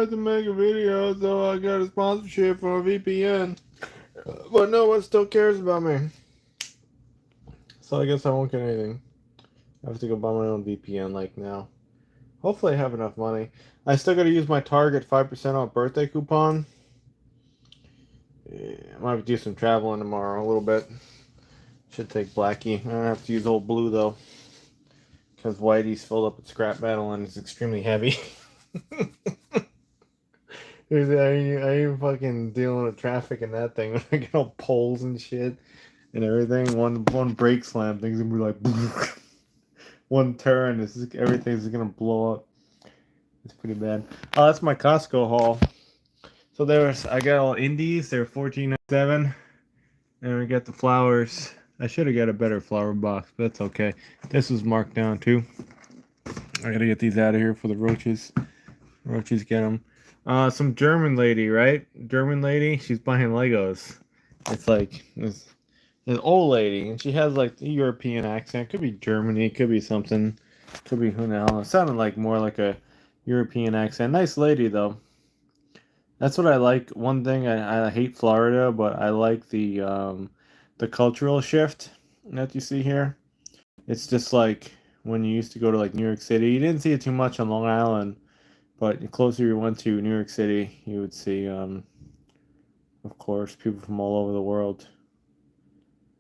tried to make a video, so I got a sponsorship from a VPN. But no one still cares about me. So I guess I won't get anything. I have to go buy my own VPN like now. Hopefully I have enough money. I still gotta use my Target 5% off birthday coupon. Yeah, I might do some traveling tomorrow a little bit. Should take Blackie. I don't have to use old blue though. Because Whitey's filled up with scrap metal and it's extremely heavy. I ain't fucking dealing with traffic in that thing. I get all poles and shit and everything. One brake slam, things gonna be like one turn, everything's gonna blow up. It's pretty bad. Oh, that's my Costco haul. So I got all indies. They're $14.97, and we got the flowers. I should have got a better flower box, but that's okay. This was marked down too. I gotta get these out of here for the roaches. Roaches get them. Some German lady, right? German lady. She's buying Legos. It's like this an old lady, and she has like the European accent. Could be Germany. Could be something. Could be who knows. It sounded like more like a European accent. Nice lady though. That's what I like. One thing I hate Florida, but I like the cultural shift that you see here. It's just like when you used to go to like New York City. You didn't see it too much on Long Island, but the closer you went to New York City, you would see, of course, people from all over the world,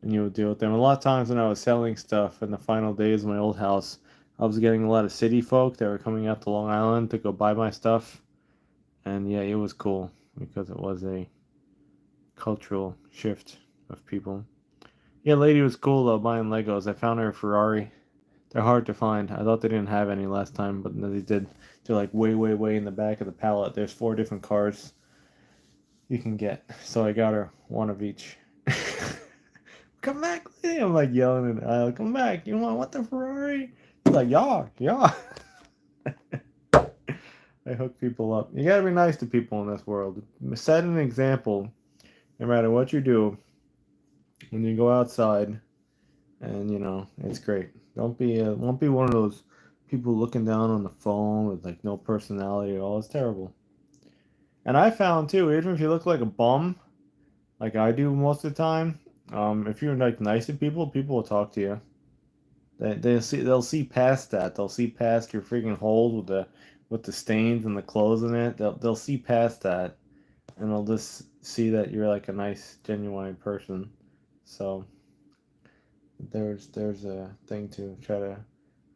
and you would deal with them. A lot of times when I was selling stuff in the final days of my old house, I was getting a lot of city folk that were coming out to Long Island to go buy my stuff. And yeah, it was cool because it was a cultural shift of people. Yeah, lady was cool though, buying Legos. I found her a Ferrari. They're hard to find. I thought they didn't have any last time, but they did. They're like way, way, way in the back of the pallet. There's 4 different cars you can get. So I got her one of each. Come back, lady. I'm like yelling in the aisle. Come back. You want the Ferrari? She's like, yeah, yeah. I hook people up. You gotta be nice to people in this world. Set an example, no matter what you do, when you go outside, and it's great. Won't be one of those people looking down on the phone with like no personality at all. It's terrible. And I found too, even if you look like a bum, like I do most of the time, if you're like nice to people, people will talk to you. They'll see past that. They'll see past your freaking holes with the stains and the clothes in it. They'll see past that, and they'll just see that you're like a nice, genuine person. So there's a thing to try to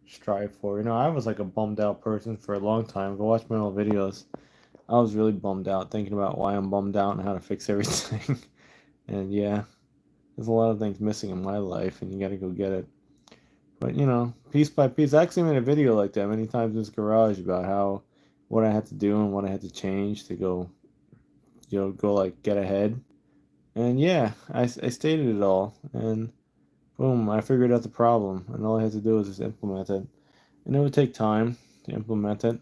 strive for. I was like a bummed out person for a long time. Go watch my old videos. I was really bummed out, thinking about why I'm bummed out and how to fix everything. And yeah, there's a lot of things missing in my life, and you got to go get it. But piece by piece, I actually made a video like that many times in this garage about what I had to do and what I had to change to go, go like get ahead. And yeah, I stated it all, and boom, I figured out the problem, and all I had to do was just implement it. And it would take time to implement it,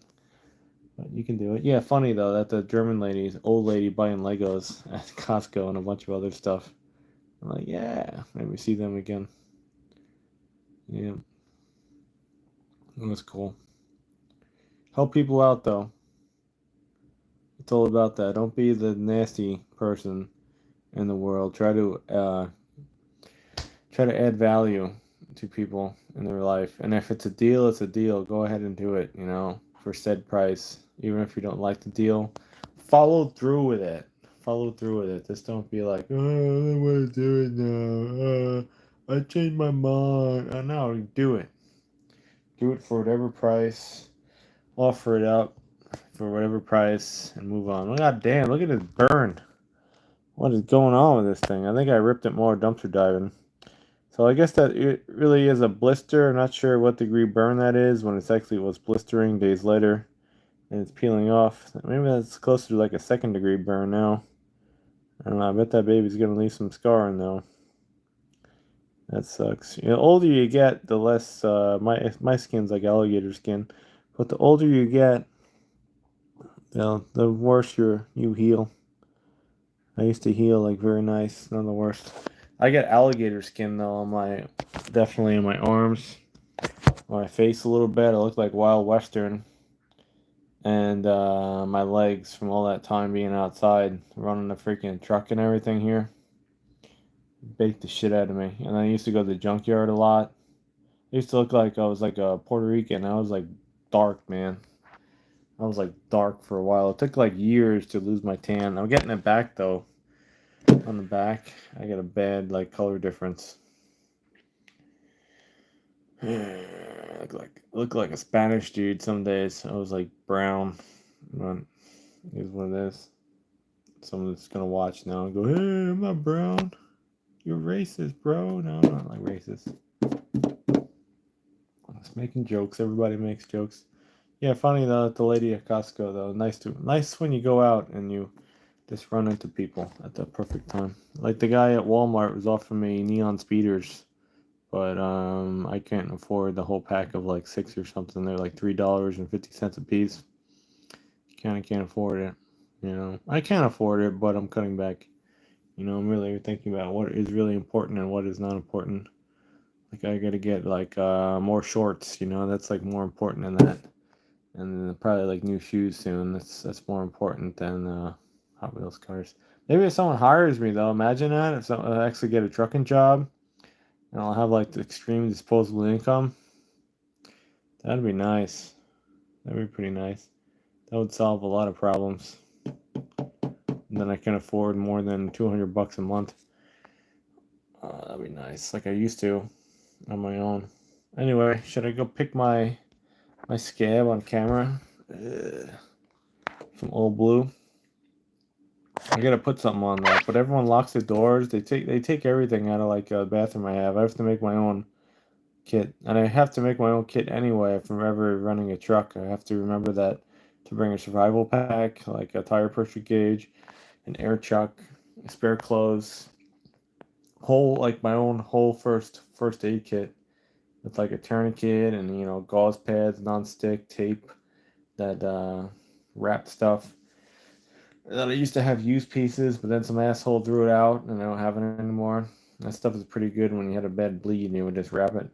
but you can do it. Yeah, funny though that the German old lady buying Legos at Costco and a bunch of other stuff. I'm like, yeah, maybe see them again. Yeah, it was cool. Help people out though. It's all about that. Don't be the nasty person in the world. Try to add value to people in their life. And if it's a deal, it's a deal. Go ahead and do it, for said price. Even if you don't like the deal, follow through with it. Follow through with it. Just don't be like, oh, I don't want to do it now. I changed my mind. No, do it. Do it for whatever price. Offer it up for whatever price and move on. Oh, God damn, look at this burn. What is going on with this thing? I think I ripped it more dumpster diving. So I guess that it really is a blister. I'm not sure what degree burn that is when it's actually was blistering days later and it's peeling off. Maybe that's closer to like a 2nd degree burn now. I don't know. I bet that baby's going to leave some scarring though. That sucks. The older you get, the less, my skin's like alligator skin, but the older you get, the worse you heal. I used to heal like very nice, none the worst. I get alligator skin though on definitely in my arms, my face a little bit. I look like Wild Western, and my legs from all that time being outside running the freaking truck and everything here baked the shit out of me. And I used to go to the junkyard a lot. I used to look like I was like a Puerto Rican. I was like dark, man. I was like dark for a while. It took like years to lose my tan. I'm getting it back though. On the back, I got a bad like color difference. Look like a Spanish dude some days. I was like brown. But here's what it is. Someone's gonna watch now and go, "Hey, I'm not brown. You're racist, bro." No, I'm not like racist. I was making jokes. Everybody makes jokes. Yeah, funny though. The lady at Costco though, nice when you go out and you just run into people at the perfect time. Like the guy at Walmart was offering me neon speeders, but I can't afford the whole pack of like 6 or something. They're like $3.50 a piece. Can't afford it. I can't afford it, but I'm cutting back. I'm really thinking about what is really important and what is not important. Like I gotta get like more shorts. That's like more important than that. And then probably like new shoes soon. That's more important than Hot Wheels cars. Maybe if someone hires me though, imagine that if I actually get a trucking job and I'll have like the extreme disposable income. That'd be nice. That'd be pretty nice. That would solve a lot of problems. And then I can afford more than $200 a month. That'd be nice, like I used to on my own. Anyway, should I go pick my scab on camera? Some old blue. I gotta put something on that, but everyone locks the doors. They take everything out of like a bathroom I have. I have to make my own kit, and I have to make my own kit anyway if I'm ever running a truck. I have to remember that to bring a survival pack, like a tire pressure gauge, an air chuck, spare clothes, my own whole first aid kit with like a tourniquet and gauze pads, non-stick tape, that wrap stuff that I used to have used pieces, but then some asshole threw it out and I don't have it anymore. That stuff is pretty good when you had a bad bleed and you would just wrap it.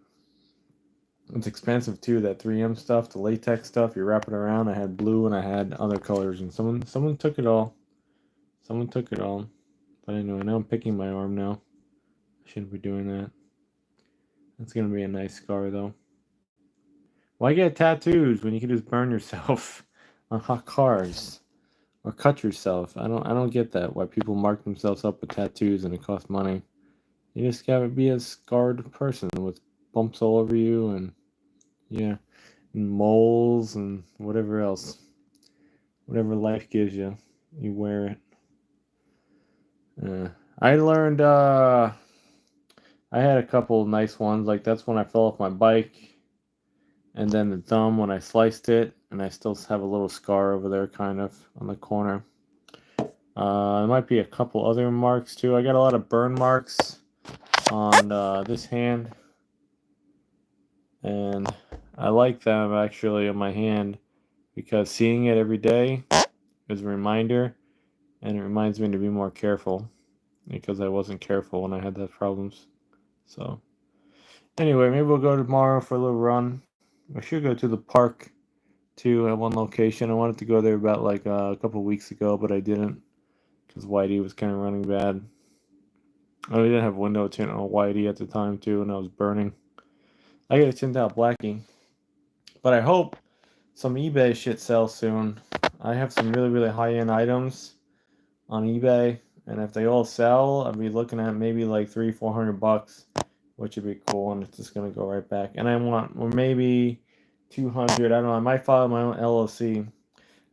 It's expensive too, that 3M stuff, the latex stuff, you wrap it around. I had blue and I had other colors and someone took it all. Someone took it all. But anyway, now I'm picking my arm now. I shouldn't be doing that. That's gonna be a nice scar though. Why get tattoos when you can just burn yourself on hot cars? Or cut yourself. I don't get that. Why people mark themselves up with tattoos and it costs money. You just gotta be a scarred person with bumps all over you and yeah, and moles and whatever else. Whatever life gives you, you wear it. I learned I had a couple nice ones. Like that's when I fell off my bike, and then the thumb when I sliced it, and I still have a little scar over there, kind of on the corner. There might be a couple other marks too. I got a lot of burn marks on this hand, and I like them actually on my hand because seeing it every day is a reminder, and it reminds me to be more careful because I wasn't careful when I had those problems. So anyway, maybe we'll go tomorrow for a little run. I should go to the park too at one location. I wanted to go there about like a couple of weeks ago, but I didn't because Whitey was kind of running bad. I didn't have window tint on Whitey at the time too, and I was burning. I gotta tint out Blackie, but I hope some eBay shit sells soon. I have some really really high end items on eBay, and if they all sell, I'll be looking at maybe like $300-400, which would be cool, and it's just gonna go right back. And I want, or maybe 200. I don't know. I might file my own LLC.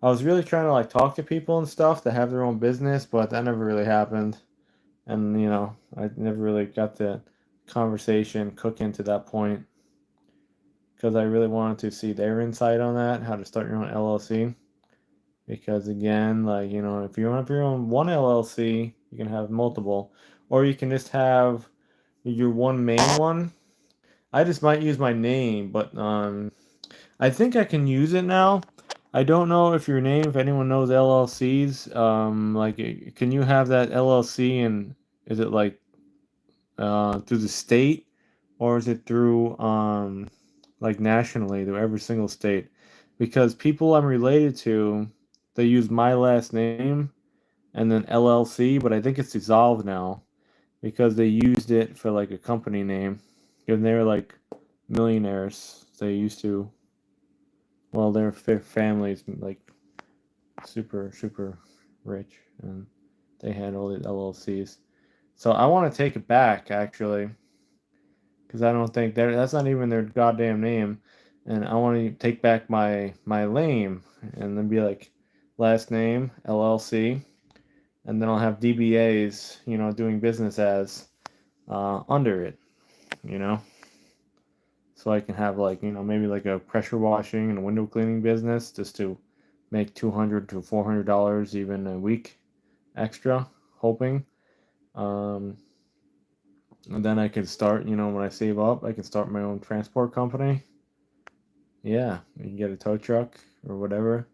I was really trying to like talk to people and stuff to have their own business, but that never really happened. And I never really got the conversation cooking to that point because I really wanted to see their insight on that, how to start your own LLC. Because again, like if you want your own one LLC, you can have multiple, or you can just have your one main one. I just might use my name, but I think I can use it now. I don't know if anyone knows LLCs, like, can you have that LLC and is it like through the state or is it through like nationally through every single state? because people I'm related to, they use my last name and then LLC, but I think it's dissolved now because they used it for like a company name. And they're like millionaires. They used to, well, their families like super rich, and they had all these LLCs. So I want to take it back actually, because I don't think that's not even their goddamn name, and I want to take back my name and then be like last name LLC, and then I'll have DBAs, doing business as under it, you know, so I can have like maybe like a pressure washing and a window cleaning business just to make $200 to $400 even a week extra, hoping. Um, and then I could start, when I save up, I can start my own transport company. Yeah, you can get a tow truck or whatever,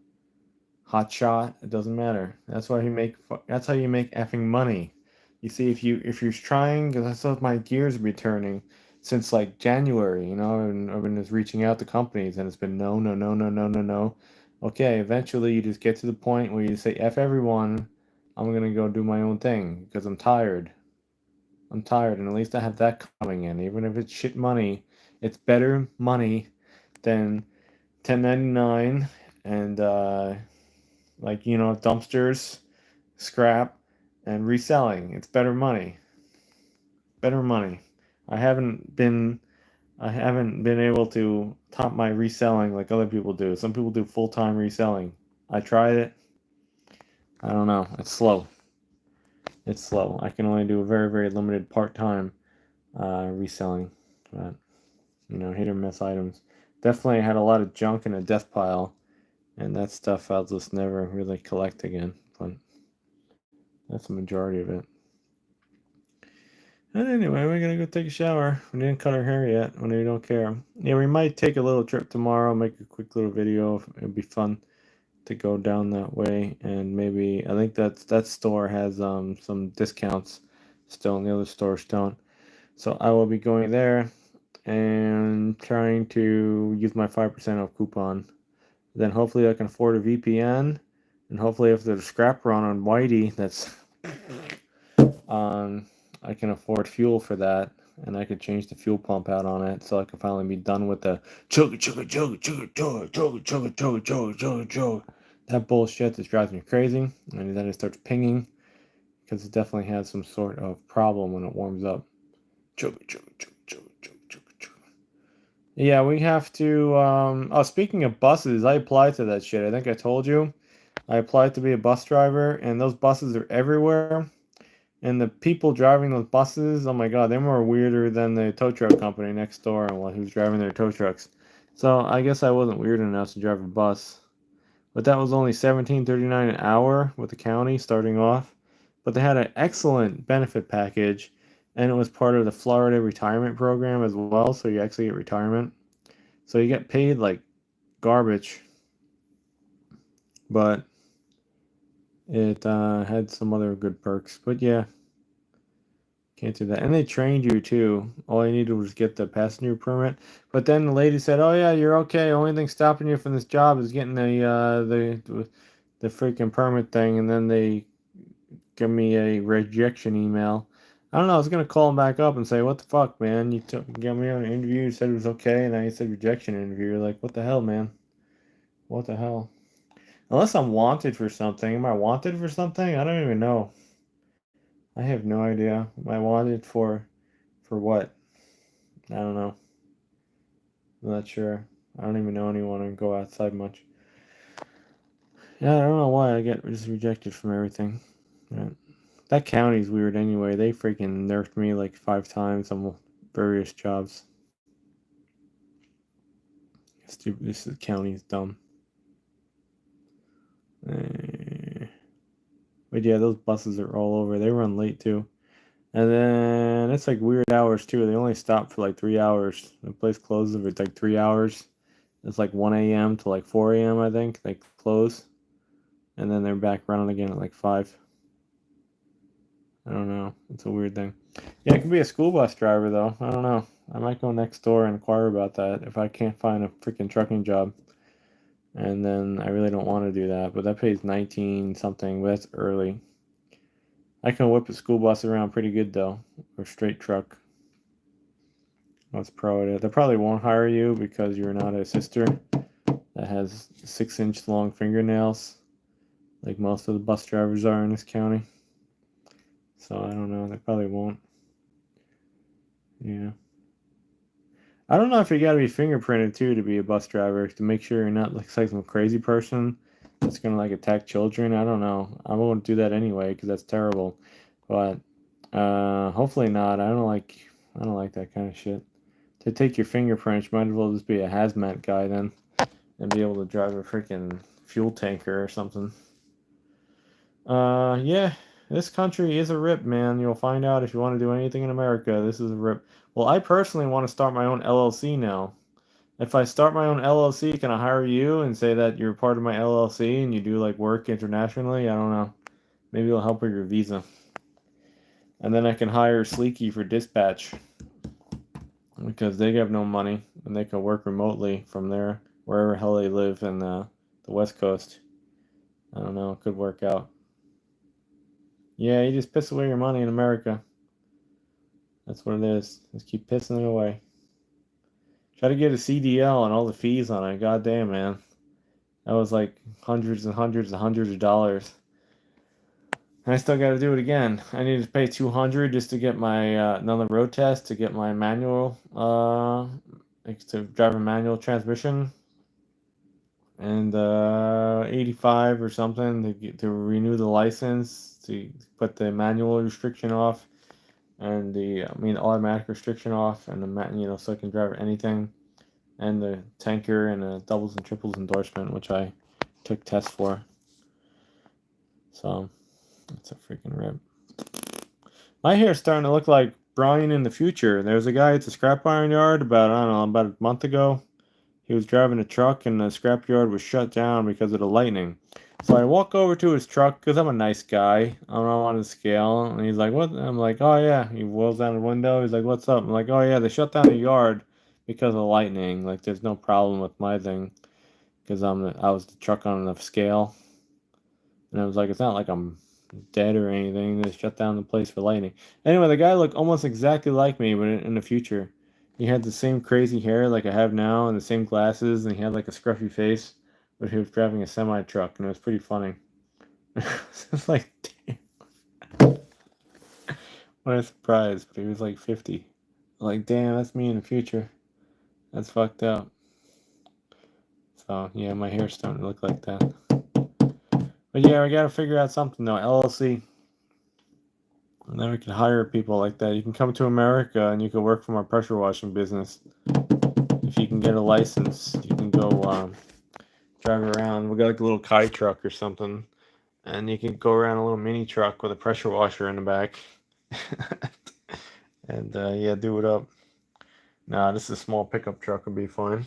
hot shot. It doesn't matter. That's why you make. That's how you make effing money. You see, if you're trying, because I thought my gears would be turning since like January, and I've been just reaching out to companies, and it's been no, no, no, no, no, no, no. Okay, eventually you just get to the point where you say, "F everyone, I'm gonna go do my own thing because I'm tired." I'm tired, and at least I have that coming in. Even if it's shit money, it's better money than 1099 and like dumpsters, scrap, and reselling. It's better money. Better money. I haven't been I haven't been able to top my reselling like other people do. Some people do full-time reselling. I tried it. I don't know. It's slow. It's slow. I can only do a very limited part-time reselling. But hit or miss items. Definitely had a lot of junk in a death pile, and that stuff I'll just never really collect again. But that's the majority of it. And anyway, we're gonna go take a shower. We didn't cut our hair yet. When we don't care. Yeah, we might take a little trip tomorrow. Make a quick little video. It'd be fun to go down that way, and maybe I think that store has some discounts still, and the other stores don't. So I will be going there and trying to use my 5% off coupon. Then hopefully I can afford a VPN, and hopefully if there's a scrap run on Whitey, that's I can afford fuel for that, and I could change the fuel pump out on it, so I can finally be done with the chugga chugga chugga chugga chugga chugga chugga chugga chugga chugga chugga. That bullshit that drives me crazy, and then it starts pinging because it definitely has some sort of problem when it warms up. Chugga chugga chugga chugga chugga chugga chugga. Yeah, we have to. Oh, speaking of buses, I applied to that shit. I think I told you. I applied to be a bus driver, and those buses are everywhere. And the people driving those buses, oh my god, they're more weirder than the tow truck company next door and who's driving their tow trucks. So I guess I wasn't weird enough to drive a bus. But that was only $17.39 an hour with the county starting off. But they had an excellent benefit package, and it was part of the Florida retirement program as well, so you actually get retirement. So you get paid like garbage, but it had some other good perks. But yeah, can't do that. And they trained you too. All you needed was get the passenger permit. But then the lady said, "Oh yeah, you're okay. Only thing stopping you from this job is getting the freaking permit thing." And then they give me a rejection email. I don't know. I was gonna call them back up and say, "What the fuck, man? You got me on an interview. You said it was okay, and now you said rejection interview." You're like, "What the hell, man? What the hell?" Unless I'm wanted for something. Am I wanted for something? I don't even know. I have no idea. Am I wanted for what? I don't know. I'm not sure. I don't even know anyone and go outside much. Yeah, I don't know why I get just rejected from everything. Yeah. That county's weird anyway. They freaking nerfed me like 5 times on various jobs. Stupid. This county's dumb. But yeah, those buses are all over. They run late too. And then it's like weird hours too. They only stop for like 3 hours. The place closes if it's like 3 hours. It's like 1 a.m. to like 4 a.m. I think they close, and then they're back running again at like 5. I don't know. It's a weird thing. Yeah, it could be a school bus driver though. I don't know. I might go next door and inquire about that if I can't find a freaking trucking job. And then I really don't want to do that, but that pays 19 something, but that's early. I can whip a school bus around pretty good though, or straight truck. That's probably it. They probably won't hire you because you're not a sister that has 6-inch long fingernails, like most of the bus drivers are in this county. So I don't know. They probably won't. Yeah. I don't know if you got to be fingerprinted too to be a bus driver to make sure you're not like some crazy person that's gonna like attack children. I don't know. I won't do that anyway because that's terrible. But hopefully not. I don't like that kind of shit. To take your fingerprints, you might as well just be a hazmat guy then and be able to drive a freaking fuel tanker or something. Yeah, this country is a rip, man. You'll find out if you want to do anything in America. This is a rip. Well, I personally want to start my own LLC now. If I start my own LLC, can I hire you and say that you're part of my LLC and you do like work internationally? I don't know. Maybe it'll help with your visa. And then I can hire Sleeky for dispatch because they have no money and they can work remotely from there, wherever hell they live in the West Coast. I don't know. It could work out. Yeah, you just piss away your money in America. That's what it is. Just keep pissing it away. Try to get a CDL and all the fees on it. God damn, man. That was like hundreds and hundreds and hundreds of dollars. And I still got to do it again. I need to pay 200 just to get my another road test to get my manual like to drive a manual transmission, and 85 or something to renew the license to put the manual restriction off and the automatic restriction off and so I can drive anything, and the tanker and the doubles and triples endorsement, which I took tests for. So it's a freaking rip. My hair's starting to look like Brian in the future. There was a guy at the scrap iron yard about a month ago. He was driving a truck and the scrap yard was shut down because of the lightning. So I walk over to his truck because I'm a nice guy. I'm not on his scale. And he's like, "What?" I'm like, "Oh, yeah." He rolls down the window. He's like, "What's up?" I'm like, "Oh, yeah, they shut down the yard because of lightning. Like, there's no problem with my thing because I was the truck on enough scale." And I was like, "It's not like I'm dead or anything. They shut down the place for lightning." Anyway, the guy looked almost exactly like me, but in the future. He had the same crazy hair like I have now and the same glasses, and he had like a scruffy face, but he was driving a semi truck, and it was pretty funny. It's like, damn. What a surprise, but he was like 50. Like, damn, that's me in the future. That's fucked up. So, yeah, my hair's starting to look like that. But yeah, we gotta figure out something though. LLC. And then we can hire people like that. You can come to America and you can work from our pressure washing business. If you can get a license, you can go drive around. We got like a little kite truck or something, and you can go around a little mini truck with a pressure washer in the back, and yeah, do it up. Nah, this is a small pickup truck would be fine,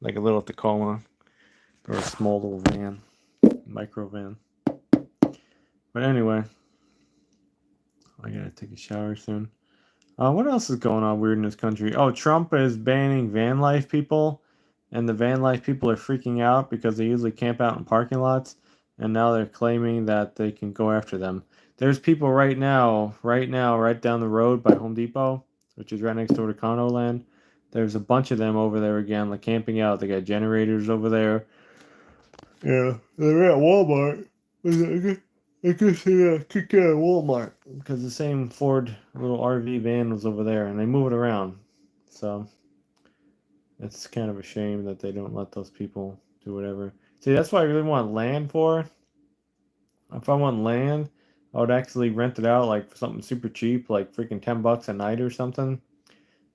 like a little Tacoma or a small little van, micro van. But anyway, I gotta take a shower soon. What else is going on weird in this country? Oh, Trump is banning van life people, and the van life people are freaking out because they usually camp out in parking lots, and now they're claiming that they can go after them. There's people right now, right down the road by Home Depot, which is right next door to condo land. There's a bunch of them over there again, like camping out. They got generators over there. Yeah, they're at Walmart. I guess they kicked out of Walmart because the same Ford little RV van was over there, and they move it around. So it's kind of a shame that they don't let those people do whatever. See, that's what I really want land for. If I want land, I would actually rent it out like for something super cheap, like freaking $10 a night or something,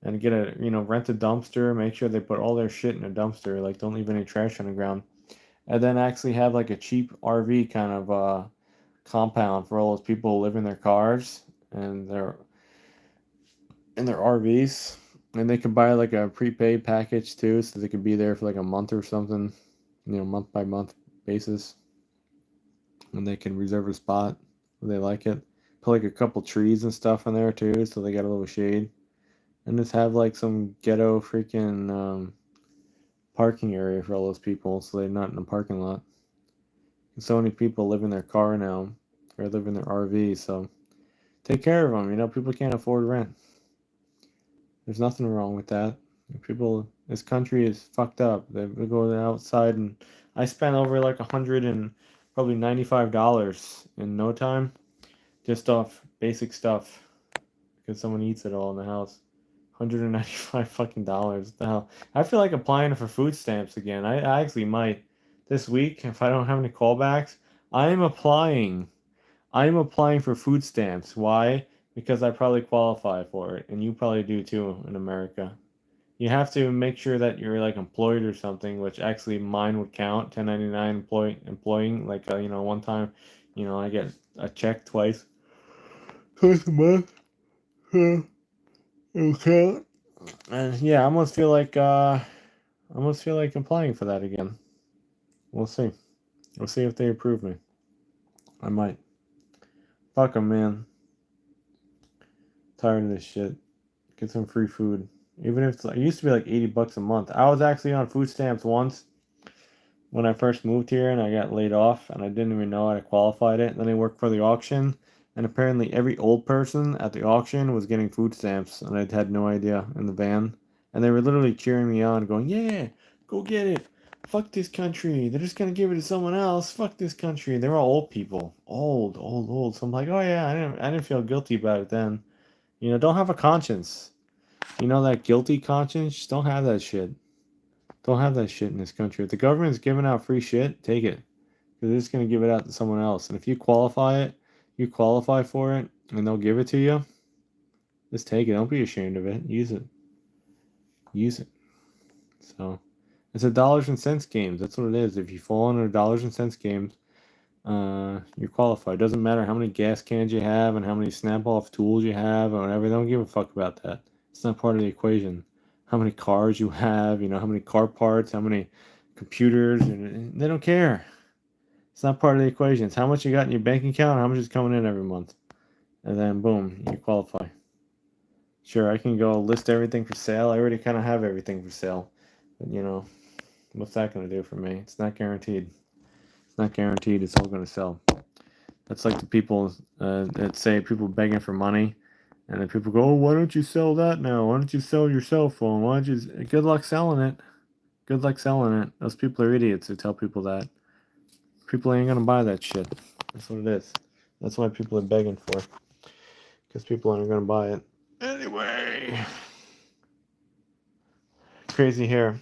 and get rent a dumpster. Make sure they put all their shit in a dumpster, like don't leave any trash on the ground, and then actually have like a cheap RV kind of compound for all those people who live in their cars and their RVs, and they could buy like a prepaid package too, so they could be there for like a month or something, month by month basis, and they can reserve a spot if they like it. Put like a couple trees and stuff in there too, so they got a little shade, and just have like some ghetto freaking parking area for all those people, so they're not in a parking lot. And so many people live in their car now, or live in their RV. So take care of them. You know, people can't afford rent. There's nothing wrong with that. People, this country is fucked up. They go outside, and I spent over like probably $95 in no time, just off basic stuff because someone eats it all in the house. 195 fucking dollars. What the hell? I feel like applying for food stamps again. I actually might this week if I don't have any callbacks. I am applying. I am applying for food stamps. Why? Because I probably qualify for it, and you probably do too in America. You have to make sure that you're like employed or something, which actually mine would count. 1099 employing like one time, I get a check twice a month. Okay. And yeah, I almost feel like applying for that again. We'll see. We'll see if they approve me. I might. Fuck 'em, man. Tired of this shit. Get some free food. Even if it used to be like $80 a month. I was actually on food stamps once when I first moved here and I got laid off and I didn't even know I qualified it. Then I worked for the auction and apparently every old person at the auction was getting food stamps and I had no idea in the van. And they were literally cheering me on, going, "Yeah, go get it. Fuck this country. They're just gonna give it to someone else. Fuck this country." They were all old people. Old, old, old. So I'm like, oh yeah, I didn't feel guilty about it then. Don't have a conscience. That guilty conscience, just don't have that shit. Don't have that shit in this country. If the government's giving out free shit, take it. Because they're just going to give it out to someone else. And if you qualify for it, and they'll give it to you, just take it. Don't be ashamed of it. Use it. Use it. So, it's a dollars and cents game. That's what it is. If you fall under dollars and cents games, you're qualified. Doesn't matter how many gas cans you have and how many snap off tools you have or whatever. They don't give a fuck about that. It's not part of the equation. How many cars you have, how many car parts, how many computers, and they don't care. It's not part of the equation. It's how much you got in your bank account, how much is coming in every month. And then boom, you qualify. Sure, I can go list everything for sale. I already kind of have everything for sale. But what's that going to do for me? It's not guaranteed. It's not guaranteed it's all going to sell. That's like the people that say people begging for money, and then people go, "Oh, why don't you sell that now? Why don't you sell your cell phone? Why don't you?" Good luck selling it. Good luck selling it. Those people are idiots who tell people that. People ain't gonna buy that shit. That's what it is. That's why people are begging for. Because people aren't gonna buy it. Anyway, crazy hair.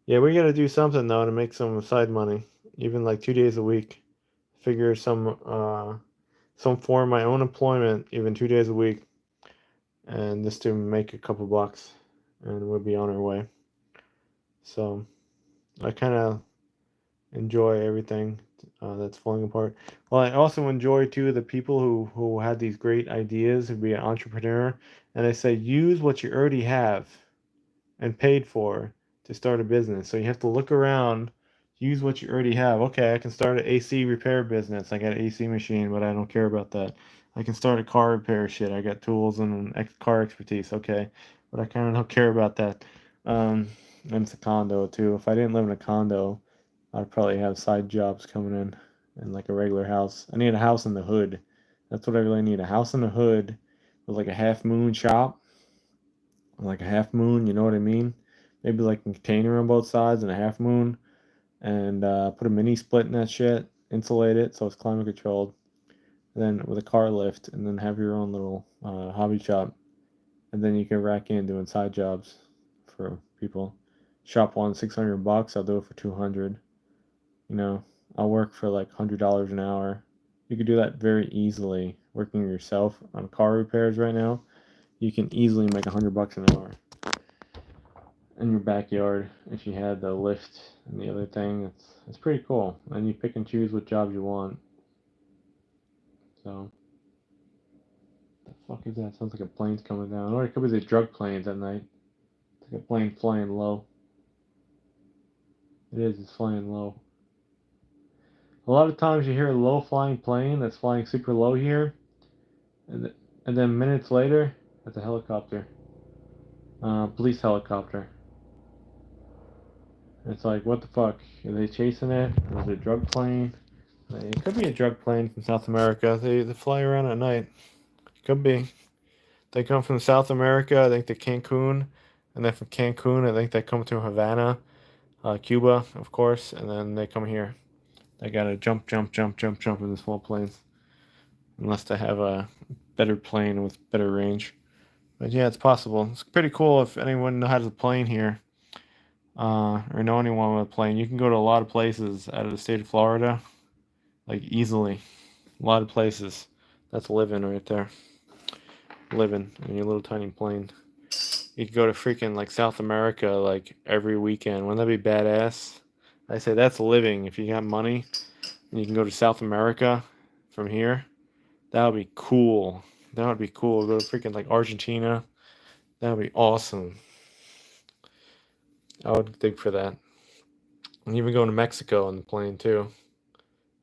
Yeah, we gotta do something though to make some side money, even like 2 days a week. Figure some form of my own employment, even 2 days a week, and just to make a couple bucks, and we'll be on our way. So I kind of enjoy everything that's falling apart. Well, I also enjoy too the people who had these great ideas to be an entrepreneur, and I say use what you already have and paid for to start a business. So you have to look around, use what you already have. Okay, I can start an AC repair business. I got an AC machine, but I don't care about that. I can start a car repair shit. I got tools and car expertise. Okay, but I kind of don't care about that. And it's a condo too. If I didn't live in a condo, I'd probably have side jobs coming in and like a regular house. I need a house in the hood. That's what I really need. A house in the hood with like a half moon shop. Like a half moon, you know what I mean? Maybe like a container on both sides and a half moon. And put a mini split in that shit. Insulate it so it's climate controlled. And then with a car lift. And then have your own little hobby shop. And then you can rack in doing side jobs for people. Shop one, $600. I'll do it for 200. I'll work for like $100 an hour. You could do that very easily. Working yourself on car repairs right now, you can easily make $100 an hour in your backyard if you had the lift and the other thing. It's pretty cool, and you pick and choose what jobs you want. So, the fuck is that? Sounds like a plane's coming down, or it could be the drug planes at night. It's like a plane flying low. It is. It's flying low. A lot of times you hear a low flying plane that's flying super low here, and then minutes later, it's a helicopter, police helicopter. It's like, what the fuck? Are they chasing it? Or is it a drug plane? It could be a drug plane from South America. They fly around at night. Could be. They come from South America, I think to Cancun. And then from Cancun, I think they come to Havana, Cuba, of course. And then they come here. They gotta jump in the small planes. Unless they have a better plane with better range. But yeah, it's possible. It's pretty cool if anyone has a plane here, or know anyone with a plane. You can go to a lot of places out of the state of Florida, like easily. A lot of places. That's living right there. Living in your little tiny plane. You could go to freaking like South America like every weekend. Wouldn't that be badass? I say that's living. If you got money and you can go to South America from here, that would be cool. That would be cool. Go to freaking like Argentina. That would be awesome. I would dig for that. And even going to Mexico on the plane too.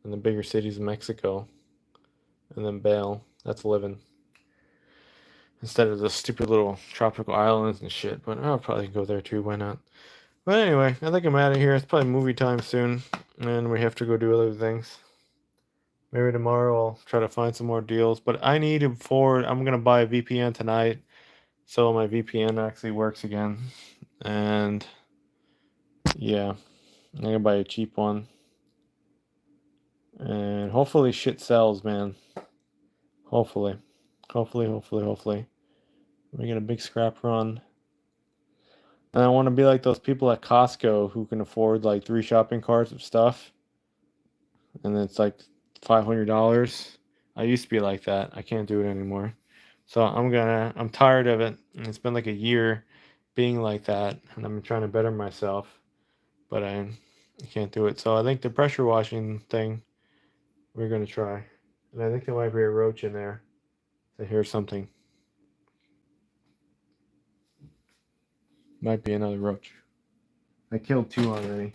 In the bigger cities of Mexico. And then bail. That's living. Instead of the stupid little tropical islands and shit. But I'll probably go there too. Why not? But anyway, I think I'm out of here. It's probably movie time soon. And we have to go do other things. Maybe tomorrow I'll try to find some more deals. But I need to forward. I'm going to buy a VPN tonight. So my VPN actually works again. And yeah, I'm going to buy a cheap one. And hopefully shit sells, man. Hopefully. Hopefully. We get a big scrap run. And I want to be like those people at Costco who can afford like 3 shopping carts of stuff. And it's like $500. I used to be like that. I can't do it anymore. So I'm tired of it. And it's been like a year being like that. And I'm trying to better myself. But I can't do it. So I think the pressure washing thing we're going to try. And I think there might be a roach in there. I hear something. Might be another roach. I killed 2 already.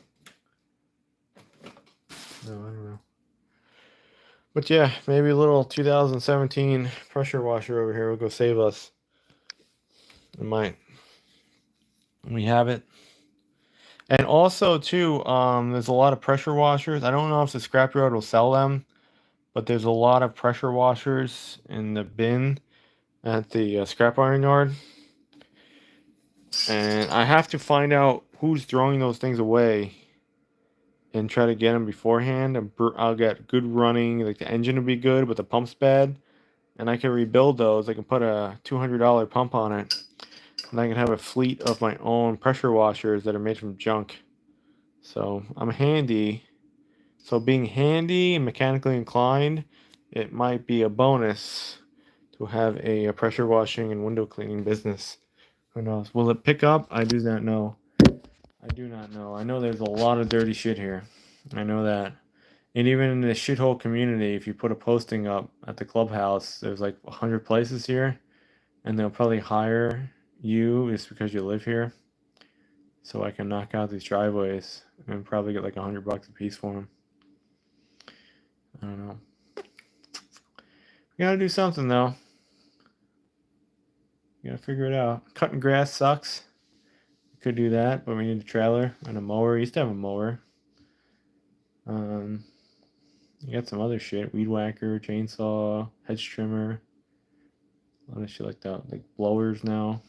No, I don't know. But yeah, maybe a little 2017 pressure washer over here will go save us. It might. We have it. And also too, there's a lot of pressure washers. I don't know if the scrapyard will sell them, but there's a lot of pressure washers in the bin at the scrap iron yard. And I have to find out who's throwing those things away and try to get them beforehand. I'll get good running, like the engine will be good, but the pump's bad. And I can rebuild those. I can put a $200 pump on it. And I can have a fleet of my own pressure washers that are made from junk. So I'm handy. So being handy and mechanically inclined, it might be a bonus to have a pressure washing and window cleaning business. Who knows? Will it pick up? I do not know. I know there's a lot of dirty shit here. I know that. And even in the shithole community, if you put a posting up at the clubhouse, there's like 100 places here, and they'll probably hire you just because you live here. So I can knock out these driveways and probably get like $100 a piece for them. I don't know. We gotta do something though. We gotta figure it out. Cutting grass sucks. We could do that, but we need a trailer and a mower. We used to have a mower. You got some other shit: weed whacker, chainsaw, hedge trimmer, a lot of shit like that. Like blowers now.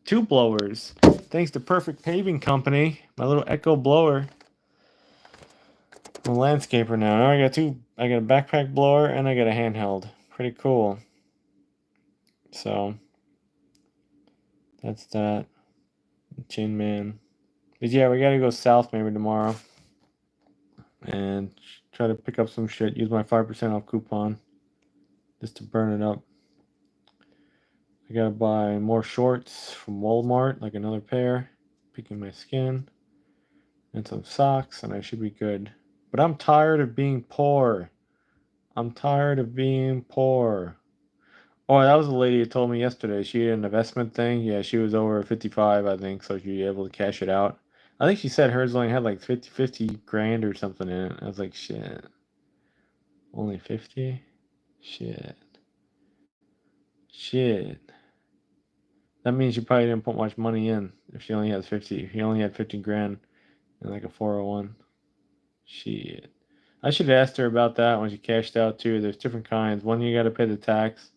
2 blowers. Thanks to Perfect Paving Company. My little Echo blower. I'm a landscaper now. Now I got 2. I got a backpack blower and I got a handheld. Pretty cool. So that's that. Chin Man. But yeah, we gotta go south maybe tomorrow. And try to pick up some shit. Use my 5% off coupon. Just to burn it up. I gotta buy more shorts from Walmart, like another pair. Picking my skin. And some socks, and I should be good. But I'm tired of being poor. I'm tired of being poor. Oh, that was a lady who told me yesterday. She had an investment thing. Yeah, she was over 55, I think, so she'd be able to cash it out. I think she said hers only had like 50 grand or something in it. I was like, shit. Only 50? Shit. Shit. That means she probably didn't put much money in if she only has 50. If she only had 50 grand and like a 401. Shit. I should have asked her about that when she cashed out too. There's different kinds. One you got to pay the tax.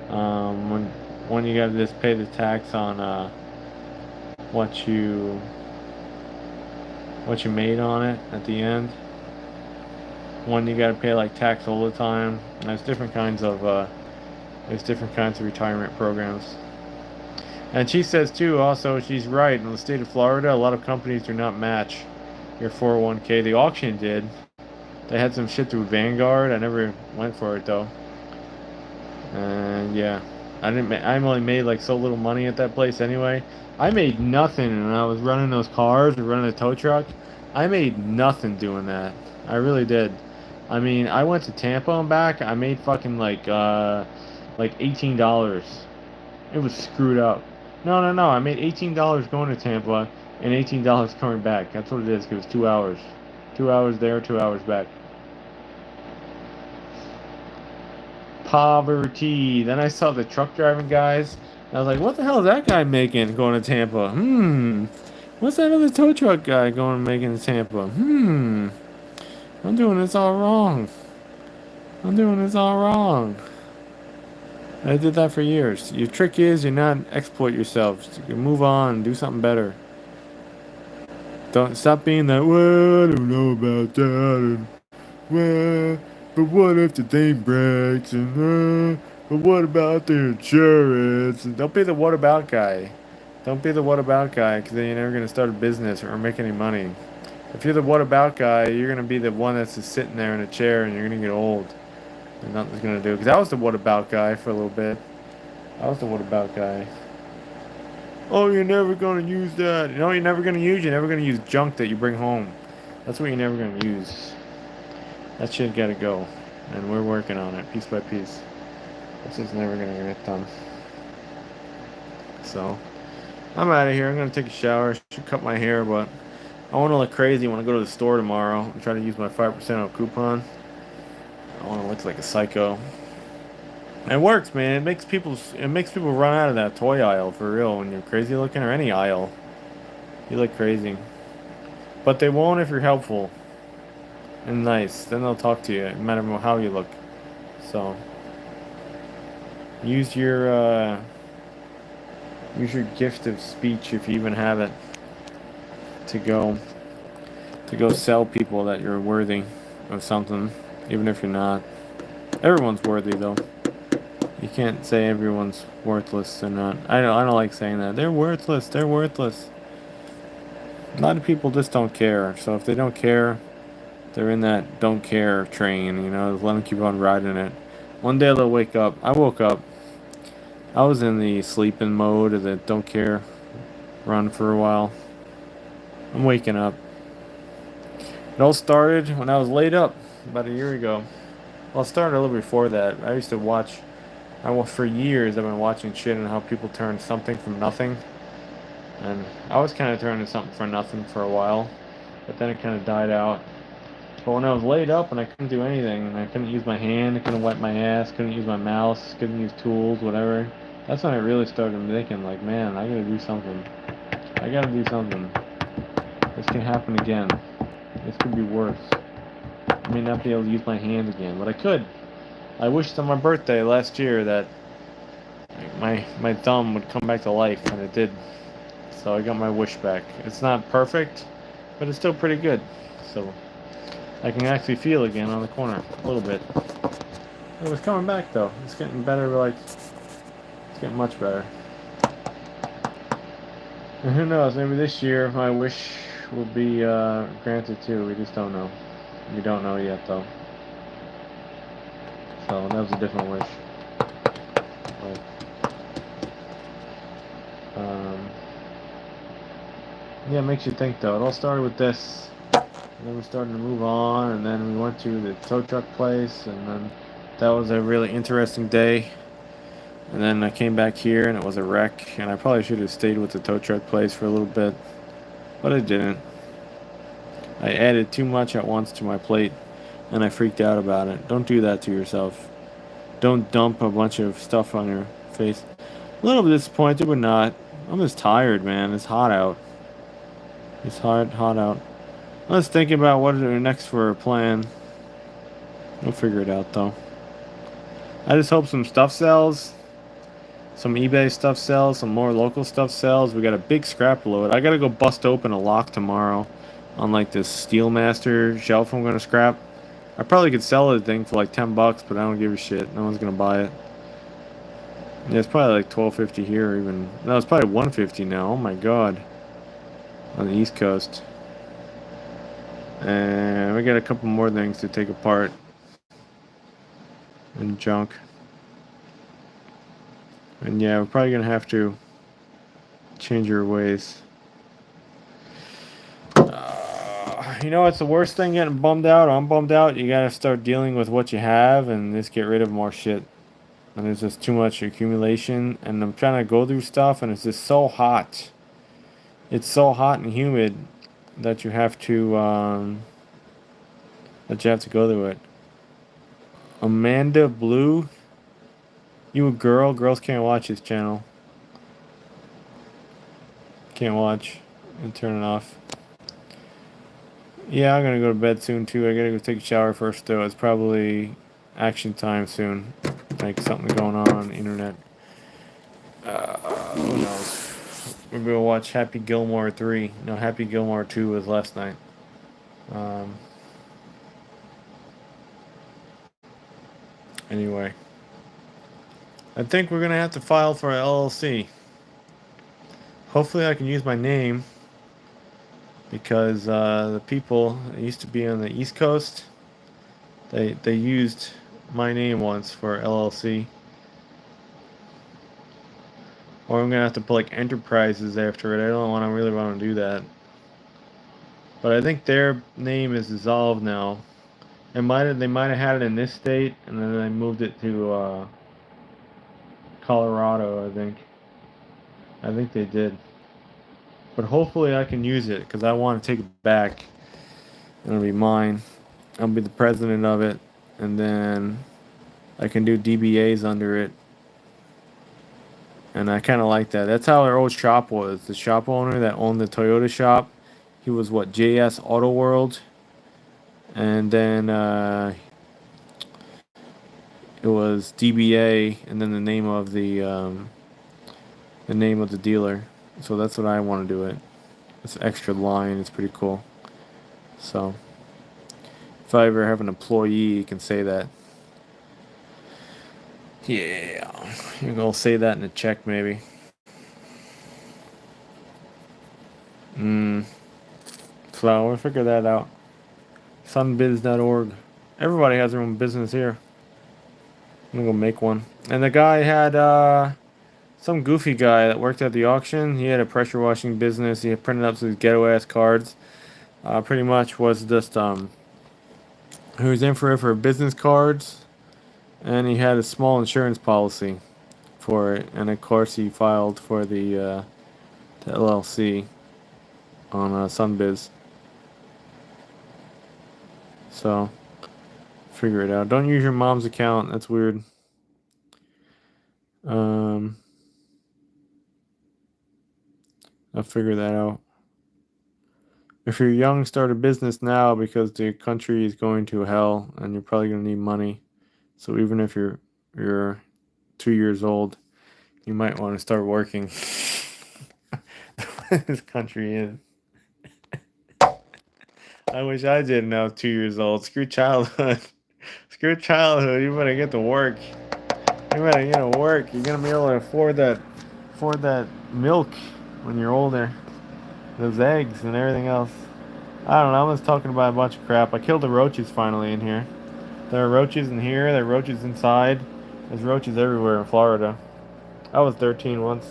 One you got to just pay the tax on what you what you made on it at the end. One you got to pay like tax all the time. And there's different kinds of retirement programs. And she says too. Also, she's right. In the state of Florida, a lot of companies do not match your 401k. The auction did. They had some shit through Vanguard. I never went for it though. And yeah, I didn't. I only made like so little money at that place anyway. I made nothing when I was running those cars or running a tow truck. I made nothing doing that. I really did. I mean, I went to Tampa and back. I made fucking like $18. It was screwed up. No, no, no. I made $18 going to Tampa and $18 coming back. That's what it is. It was 2 hours. 2 hours there, 2 hours back. Poverty. Then I saw the truck driving guys. I was like, what the hell is that guy making going to Tampa? What's that other tow truck guy going and making to Tampa? I'm doing this all wrong. I'm doing this all wrong. I did that for years. Your trick is you not exploit yourself. You move on and do something better. Don't stop being that, well, I don't know about that. And, well, but what if the thing breaks? And, but what about the insurance? And don't be the what about guy. Don't be the what about guy because then you're never going to start a business or make any money. If you're the what about guy, you're going to be the one that's just sitting there in a chair and you're going to get old. And nothing's going to do. Because I was the what about guy for a little bit. I was the what about guy. Oh, you're never going to use that. You know what you're never going to use? You're never going to use junk that you bring home. That's what you're never going to use. That shit got to go. And we're working on it piece by piece. This is never going to get done. So, I'm out of here. I'm going to take a shower. Should cut my hair, but I want to look crazy when I go to the store tomorrow and try to use my 5% off coupon. I want to look like a psycho. And it works, man. It makes people run out of that toy aisle for real when you're crazy looking, or any aisle. You look crazy. But they won't if you're helpful and nice. Then they'll talk to you no matter how you look. So use your gift of speech, if you even have it, to go sell people that you're worthy of something, even if you're not. Everyone's worthy though. You can't say everyone's worthless or not. I don't like saying that. They're worthless. They're worthless. A lot of people just don't care. So if they don't care, they're in that don't care train. You know, let them keep on riding it. One day they'll wake up. I woke up. I was in the sleeping mode of the don't care run for a while. I'm waking up. It all started when I was laid up about a year ago. Well, it started a little before that. I used to watch. For years I've been watching shit on how people turn something from nothing. And I was kind of turning something from nothing for a while. But then it kind of died out. But when I was laid up and I couldn't do anything, and I couldn't use my hand, I couldn't wipe my ass, couldn't use my mouse, couldn't use tools, whatever. That's when I really started thinking, like, man, I gotta do something. I gotta do something. This can happen again. This could be worse. I may not be able to use my hand again, but I could. I wished on my birthday last year that my thumb would come back to life, and it did. So I got my wish back. It's not perfect, but it's still pretty good. So I can actually feel again on the corner a little bit. It was coming back though. It's getting better. It's getting much better. And who knows? Maybe this year my wish will be granted too. We just don't know. We don't know yet though. So that was a different wish. But, yeah, it makes you think though. It all started with this. And then we started to move on, and then we went to the tow truck place, and then that was a really interesting day. And then I came back here, and it was a wreck, and I probably should have stayed with the tow truck place for a little bit, but I didn't. I added too much at once to my plate, and I freaked out about it. Don't do that to yourself. Don't dump a bunch of stuff on your face. A little bit disappointed, but not. I'm just tired, man. It's hot out. It's hot out. Let's think about what are next for a plan. We'll figure it out though. I just hope some stuff sells. Some eBay stuff sells. Some more local stuff sells. We got a big scrap load. I gotta go bust open a lock tomorrow on like this Steelmaster shelf I'm gonna scrap. I probably could sell the thing for like $10, but I don't give a shit. No one's gonna buy it. Yeah, it's probably like 12.50 here, even. No, it's probably 150 now. Oh my god, on the East Coast. And we got a couple more things to take apart and junk. And yeah, we're probably gonna have to change our ways. You know what's the worst thing getting bummed out? I'm bummed out. You gotta start dealing with what you have and just get rid of more shit. And there's just too much accumulation. And I'm trying to go through stuff, and it's just so hot. It's so hot and humid that you have to go through it. Amanda Blue, you a girl? Girls can't watch this channel. Can't watch. And turn it off. Yeah, I'm gonna go to bed soon too. I gotta go take a shower first though. It's probably action time soon. Like something going on the internet. Who knows? We're gonna watch Happy Gilmore 3. No, Happy Gilmore 2 was last night. Anyway. I think we're gonna have to file for an LLC. Hopefully I can use my name. Because the people that used to be on the East Coast, they used my name once for LLC. Or I'm gonna have to put like enterprises after it. I don't really want to do that. But I think their name is dissolved now. They might have had it in this state, and then they moved it to Colorado. I think they did. But hopefully I can use it because I want to take it back. It'll be mine. I'll be the president of it, and then I can do DBAs under it. And I kind of like that. That's how our old shop was. The shop owner that owned the Toyota shop, he was what, JS Auto World, and then it was DBA, and then the name of the dealer. So that's what I want to do it. It's an extra line. It's pretty cool. So if I ever have an employee, you can say that. Yeah, you're gonna say that in a check, maybe. Flower, figure that out. Sunbiz.org. Everybody has their own business here. I'm gonna go make one. And the guy had some goofy guy that worked at the auction. He had a pressure washing business. He had printed up some ghetto ass cards. Pretty much was just he was in for business cards, and he had a small insurance policy for it. And of course, he filed for the LLC on Sunbiz. So figure it out. Don't use your mom's account. That's weird. I'll figure that out. If you're young, start a business now because the country is going to hell and you're probably going to need money. So even if you're 2 years old, you might want to start working. This country is. I wish I didn't know I was 2 years old. Screw childhood. Screw childhood. You better get to work. You better get to work. You're gonna be able to afford that milk when you're older. Those eggs and everything else. I don't know. I'm just talking about a bunch of crap. I killed the roaches finally in here. There are roaches in here. There are roaches inside. There's roaches everywhere in Florida. I was 13 once.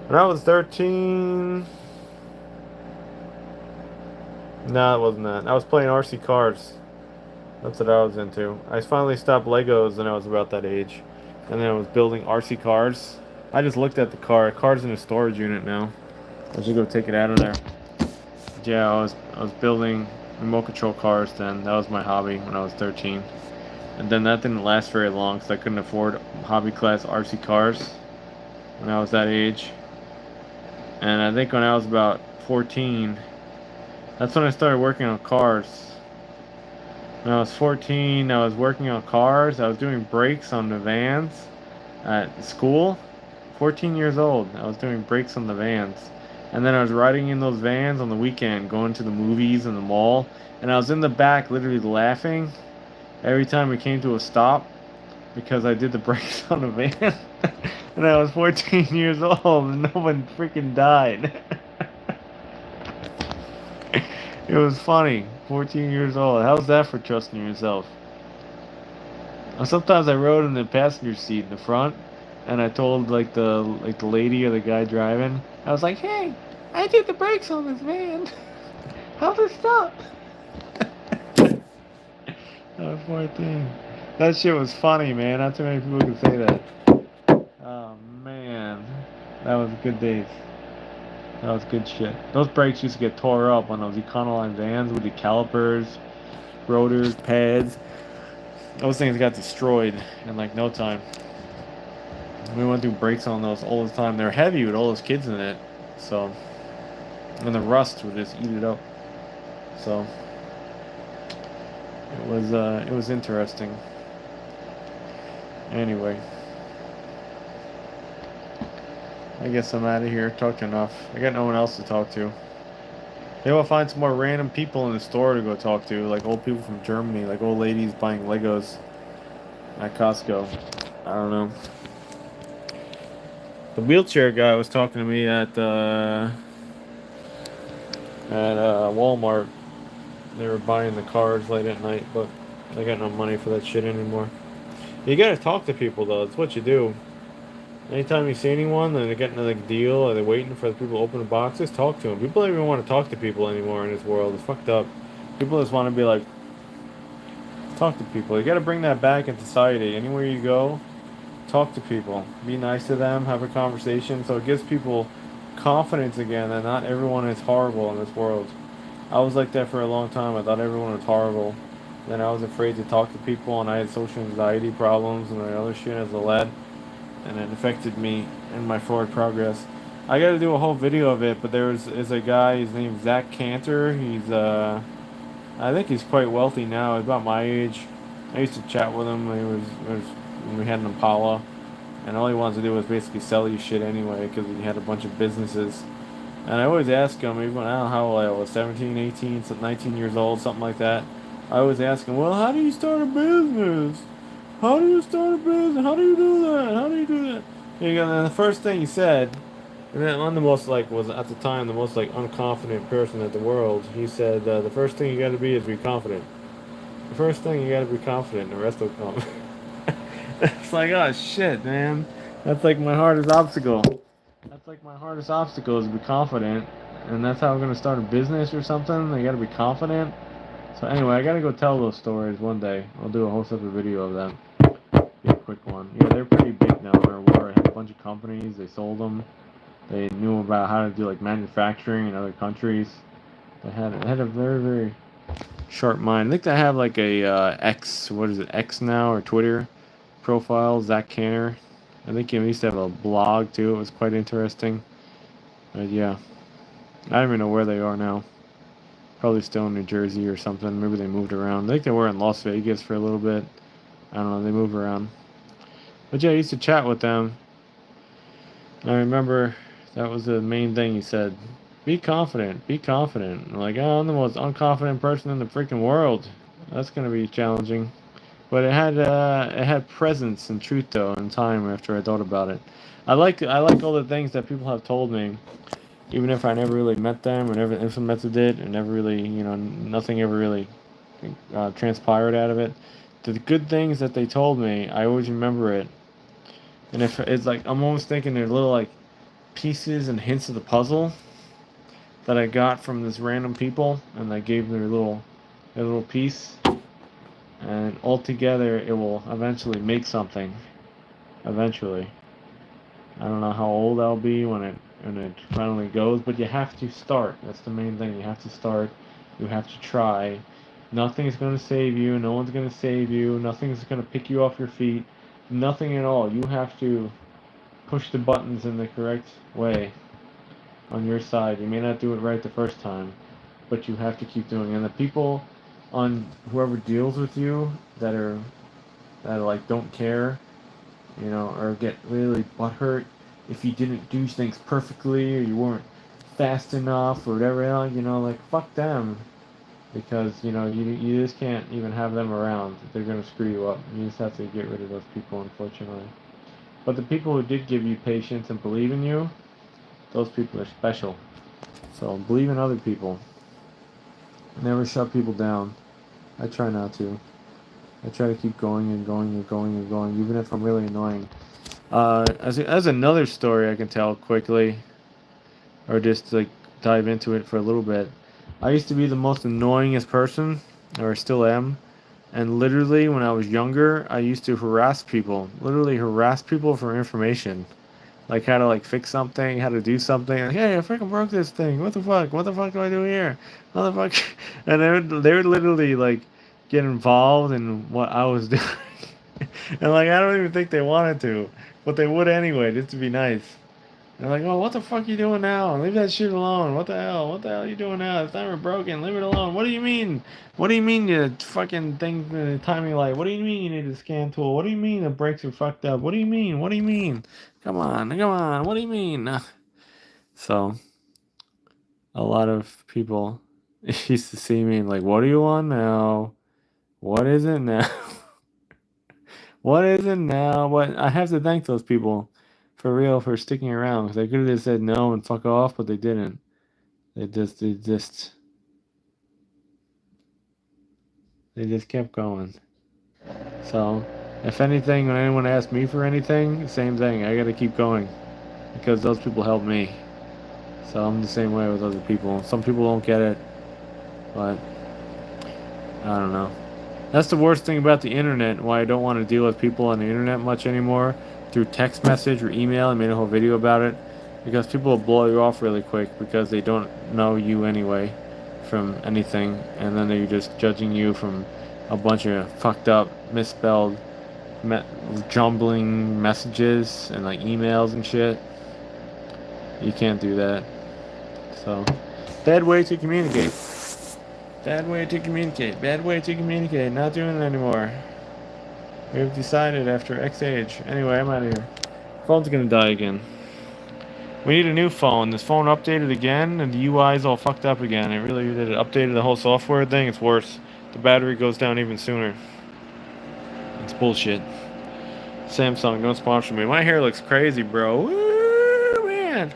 When I was 13... No, it wasn't that. I was playing RC cars. That's what I was into. I finally stopped Legos when I was about that age. And then I was building RC cars. I just looked at the car. The car's in a storage unit now. I should go take it out of there. Yeah, I was building remote control cars then. That was my hobby when I was 13. And then that didn't last very long because I couldn't afford hobby class RC cars when I was that age. And I think when I was about 14, that's when I started working on cars. When I was 14, I was working on cars. I was doing brakes on the vans at school. 14 years old. I was doing brakes on the vans. And then I was riding in those vans on the weekend, going to the movies and the mall. And I was in the back literally laughing every time we came to a stop because I did the brakes on the van. And I was 14 years old and no one freaking died. It was funny. 14 years old. How's that for trusting yourself? Sometimes I rode in the passenger seat in the front, and I told like the lady or the guy driving, I was like, "Hey, I did the brakes on this van. Help us stop." I was 14. That shit was funny, man. Not too many people could say that. Oh man, that was good days. That was good shit. Those brakes used to get tore up on those Econoline vans with the calipers, rotors, pads. Those things got destroyed in like no time. We went through brakes on those all the time. They're heavy with all those kids in it, so and the rust would just eat it up. So it was interesting. Anyway, I guess I'm out of here. Talked enough. I got no one else to talk to. Maybe I'll find some more random people in the store to go talk to, like old people from Germany, like old ladies buying Legos at Costco. I don't know. The wheelchair guy was talking to me at Walmart. They were buying the cars late at night, but I got no money for that shit anymore. You gotta talk to people though. That's what you do. Anytime you see anyone and they're getting a deal or they're waiting for the people to open the boxes, talk to them. People don't even want to talk to people anymore in this world. It's fucked up. People just want to be like, talk to people. You gotta bring that back in society. Anywhere you go, talk to people. Be nice to them. Have a conversation. So it gives people confidence again that not everyone is horrible in this world. I was like that for a long time. I thought everyone was horrible. Then I was afraid to talk to people, and I had social anxiety problems and other shit as a lad, and it affected me in my forward progress. I got to do a whole video of it, but is a guy. His name's Zach Cantor. I think he's quite wealthy now. He's about my age. I used to chat with him. He was when we had an Impala, and all he wanted to do was basically sell you shit anyway because he had a bunch of businesses. And I always ask him, even when I don't know how old I was, 17, 18, 19 years old, something like that. I always ask him, well, how do you start a business? How do you start a business? How do you do that? How do you do that? And the first thing he said, and then I'm the most like was at the time the most like unconfident person in the world. He said, the first thing you got to be is be confident. The first thing you got to be confident. The rest will come. It's like, oh shit, man. That's like my hardest obstacle. That's like my hardest obstacle is to be confident, and that's how I'm gonna start a business or something. I gotta be confident. So anyway, I gotta go tell those stories one day. I'll do a whole separate video of them. Be a quick one. Yeah, they're pretty big now. They're war. I had a bunch of companies. They sold them. They knew about how to do like manufacturing in other countries. They had a very very sharp mind. I think they have like a X. What is it? X now or Twitter profile? Zach Canner. I think he used to have a blog too. It was quite interesting. But yeah, I don't even know where they are now. Probably still in New Jersey or something. Maybe they moved around. I think they were in Las Vegas for a little bit. I don't know. They move around. But yeah, I used to chat with them. I remember that was the main thing he said. Be confident. Be confident. I'm like, oh, I'm the most unconfident person in the freaking world. That's gonna be challenging. But it had presence and truth though in time after I thought about it. I like all the things that people have told me, even if I never really met them or never implemented it or never really nothing ever really transpired out of it. The good things that they told me, I always remember it. And if it's like I'm almost thinking they're little like pieces and hints of the puzzle that I got from this random people, and I gave their little piece, and altogether it will eventually make something. Eventually, I don't know how old I'll be when it finally goes, but you have to start. That's the main thing. You have to start. You have to try. Nothing's going to save you. No one's going to save you. Nothing's going to pick you off your feet. Nothing at all. You have to push the buttons in the correct way. on your side. You may not do it right the first time, but you have to keep doing it. And the people on whoever deals with you that are like don't care, or get really butthurt if you didn't do things perfectly or you weren't fast enough or whatever, like fuck them. Because, you just can't even have them around. They're going to screw you up. You just have to get rid of those people, unfortunately. But the people who did give you patience and believe in you, those people are special. So believe in other people. Never shut people down. I try not to. I try to keep going and going and going and going, even if I'm really annoying. As another story I can tell quickly, or just like dive into it for a little bit. I used to be the most annoyingest person, or still am. And literally, when I was younger, I used to harass people. Literally harass people for information, like how to like fix something, how to do something. Like, hey, I freaking broke this thing. What the fuck? What the fuck do I do here? What the fuck? And they would literally like get involved in what I was doing, and like I don't even think they wanted to, but they would anyway, just to be nice. They're like, oh, what the fuck you doing now? Leave that shit alone. What the hell? What the hell are you doing now? It's never broken. Leave it alone. What do you mean? What do you mean you fucking thing timing light? What do you mean you need a scan tool? What do you mean the brakes are fucked up? What do you mean? What do you mean? Come on, come on. What do you mean? So a lot of people used to see me and like, what do you want now? What is it now? What is it now? But I have to thank those people for real for sticking around because they could have just said no and fuck off, but they didn't. They just kept going. So, if anything, when anyone asks me for anything, same thing. I gotta keep going because those people helped me. So I'm the same way with other people. Some people don't get it, but I don't know. That's the worst thing about the internet. Why I don't want to deal with people on the internet much anymore through text message or email. I made a whole video about it because people will blow you off really quick because they don't know you anyway from anything, and then they're just judging you from a bunch of fucked up, misspelled, me- jumbling messages and like emails and shit. You can't do that. So, bad way to communicate. Bad way to communicate. Bad way to communicate. Not doing it anymore. We've decided after X age. Anyway, I'm out of here. Phone's gonna die again. We need a new phone. This phone updated again, and the UI is all fucked up again. It really did. It updated the whole software thing. It's worse. The battery goes down even sooner. It's bullshit. Samsung, don't sponsor me. My hair looks crazy, bro. Woo, man.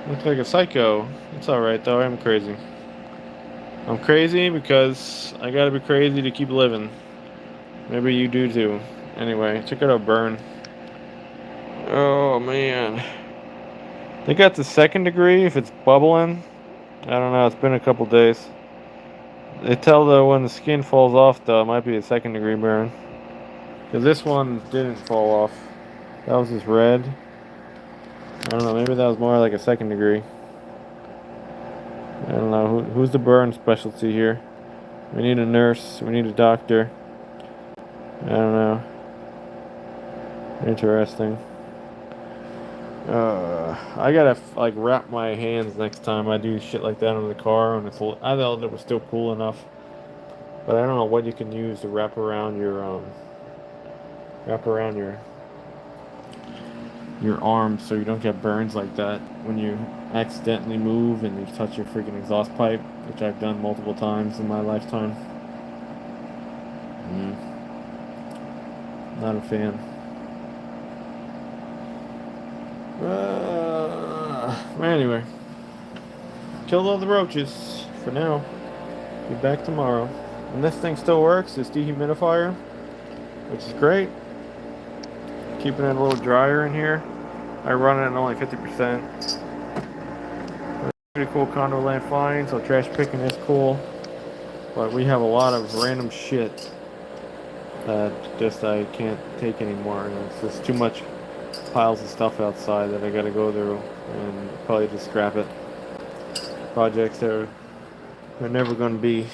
Looks like a psycho. It's alright, though. I'm crazy. I'm crazy because I gotta be crazy to keep living. Maybe you do too. Anyway, check out a burn. Oh, man. They got the second degree if it's bubbling. I don't know. It's been a couple days. They tell though when the skin falls off though, it might be a second degree burn. Cause this one didn't fall off. That was just red. I don't know. Maybe that was more like a second degree. I don't know. Who's the burn specialty here? We need a nurse. We need a doctor. I don't know. Interesting. I gotta like wrap my hands next time I do shit like that in the car, and I thought it was still cool enough, but I don't know what you can use to wrap around your arms so you don't get burns like that when you accidentally move and you touch your freaking exhaust pipe, which I've done multiple times in my lifetime. Not a fan. Anyway, killed all the roaches for now. Be back tomorrow. And this thing still works, this dehumidifier, which is great. Keeping it a little drier in here. I run it at only 50%. Pretty cool condo land flying, so trash picking is cool. But we have a lot of random shit that just I can't take anymore. And it's just too much piles of stuff outside that I gotta go through and probably just scrap it. Projects that are never gonna be.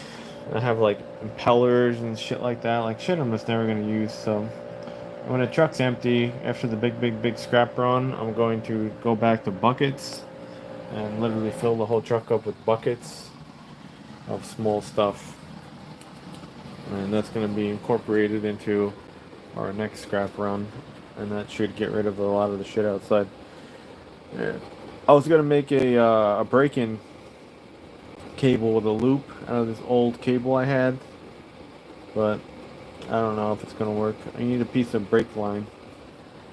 I have like impellers and shit like that, like shit I'm just never gonna use. So when the truck's empty after the big scrap run, I'm going to go back to buckets and literally fill the whole truck up with buckets of small stuff. And that's going to be incorporated into our next scrap run, and that should get rid of a lot of the shit outside. Yeah. I was going to make a break-in cable with a loop out of this old cable I had, but I don't know if it's going to work. I need a piece of brake line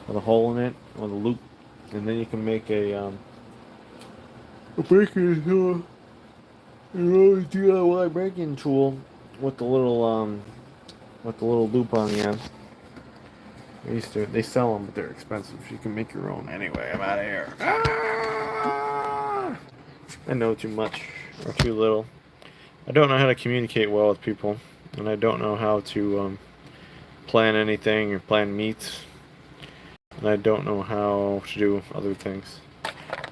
with a hole in it, with a loop, and then you can make a break-in tool. An old DIY break-in tool with the little loop on the end. They sell them, but they're expensive. You can make your own. Anyway, I'm out of here. Ah! I know too much or too little. I don't know how to communicate well with people, and I don't know how to plan anything or plan meets, and I don't know how to do other things.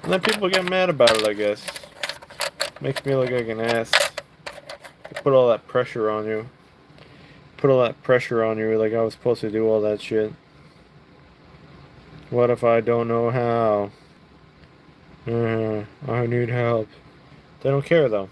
And then people get mad about it, I guess. Makes me look like an ass. They put all that pressure on you. Put all that pressure on you like I was supposed to do all that shit. What if I don't know how? I need help. They don't care though.